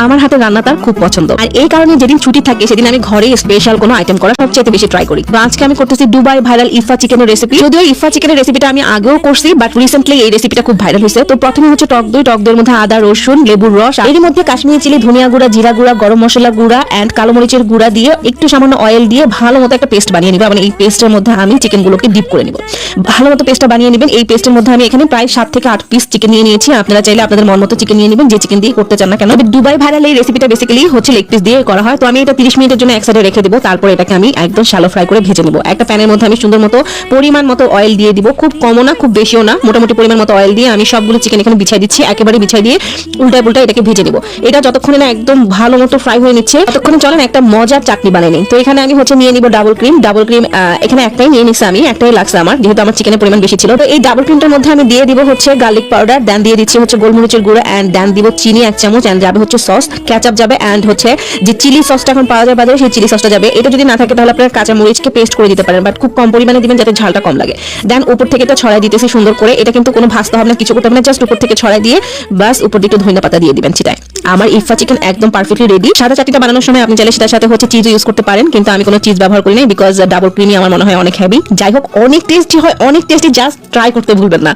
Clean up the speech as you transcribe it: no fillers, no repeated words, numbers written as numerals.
আমার হাতে রান্না তার খুব পছন্দ, আর এই কারণে যেদিন ছুটি থাকে সেদিন আমি ঘরে স্পেশাল কোনো আইটেম করা সবচেয়ে বেশি ট্রাই করি। তো আজকে আমি করতেছি দুবাই ভাইরাল ইফা চিকেনের রেসিপি। যদিও ইফা চিকেনের রেসিপিটা আমি আগেও করছি, বাট রিসেন্টলি এই রেসিপিটা খুব ভাইরাল হয়েছে। তো প্রথমে হচ্ছে টক দইয়ের মধ্যে আদা, রসুন, লেবুর রস, এর মধ্যে কাশ্মীরি চিলি, ধনিয়া গুঁড়া, জিরা গুঁড়া, গরম মশলা গুঁড়া এন্ড কালো মরিচের গুঁড়া দিয়ে একটু সামান্য অয়েল দিয়ে ভালো মতো একটা পেস্ট বানিয়ে নিব। মানে এই পেস্টের মধ্যে আমি চিকেনগুলোকে ডিপ করে নিব। ভালো মতো পেস্টটা বানিয়ে নেবেন। এই পেস্টের মধ্যে আমি এখানে প্রায় 7 থেকে 8 পিস চিকেন নিয়ে নিয়েছি। আপনারা চাইলে আপনাদের মন মতো চিকেন নিয়ে নেবেন, যে চিকেন দিয়ে করতে চান না কেন। দুবাই ভাইরাল এই রেসিপিটা বেসিক্যালি হচ্ছে লেগ পিস দিয়ে করা হয়। তো আমি এটা 30 মিনিটের জন্য এক সাইডে রেখে দেব। তারপর এটাকে আমি একদম শালো ফ্রাই করে ভেজে নেব। একটা প্যানের মধ্যে আমি সুন্দর মতো পরিমাণ মতো অয়েল দিয়ে দিব, খুব কমও না খুব বেশিও না, মোটামুটি পরিমাণ মতো অয়েল দিয়ে আমি সবগুলো চিকেন এখানে বিছাই দিচ্ছি। একেবারে বিছাই দিয়ে উল্টায় এটাকে ভেজে নেব। এটা যতক্ষণে না একদম ভালো মতো ফ্রাই হয়ে নিচ্ছে ততক্ষণে চলেন একটা মজার চাটনি বানিয়ে নিই। তো এখানে আমি হচ্ছে নিয়ে নিব ডাবল ক্রিম। এখানে একটাই নিয়ে নিচ্ছি আমি, একটাই লাগছে আমার, যেহেতু আমার চিকেনের পরিমাণ বেশি ছিল। তো এই ডাবল ক্রিমটার মধ্যে আমি দিয়ে দিব হচ্ছে গার্লিক পাউডার, দেন দিয়ে দিচ্ছি হচ্ছে গোলমরিচের গুঁড়ো, এন্ড দেন দিব চিনি 1 চামচ, এন্ড যাবে হচ্ছে সস, কেচাপ যাবে, এন্ড হচ্ছে যে চিলি সসটা এখন পাওয়া যায় বাজারে সেই চিলি সসটা যাবে। এটা যদি না থাকে তাহলে আপনারা কাঁচা মরিচকে পেস্ট করে দিতে পারেন, বাট খুব কম পরিমাণে দিবেন যাতে ঝালটা কম লাগে। দেন উপর থেকে এটা ছড়াই দিতেছি সুন্দর করে। এটা কিন্তু কোনো ভাজতে হবে না, কিছু করতে হবে না, জাস্ট উপর থেকে ছড়াই দিয়ে বাস উপর দিকে ধনিয়া পাতা দিয়ে দিবেন ছিটায়। আমার ইফা চিকেন একদম পারফেক্টলি রেডি। সাদা চাটনিটা বানানোর সময় আপনি চাইলে সেটার সাথে হচ্ছে চিজ ইউজ করতে পারেন, কিন্তু আমি কোনো চিজ ব্যবহার করি না বিকজ ডাবল ক্রিমই আমার মনে হয় অনেক হেভি। যাই হোক, অনেক টেস্টি হয়, অনেক টেস্টি, জাস্ট ট্রাই করতে ভুলবেন না।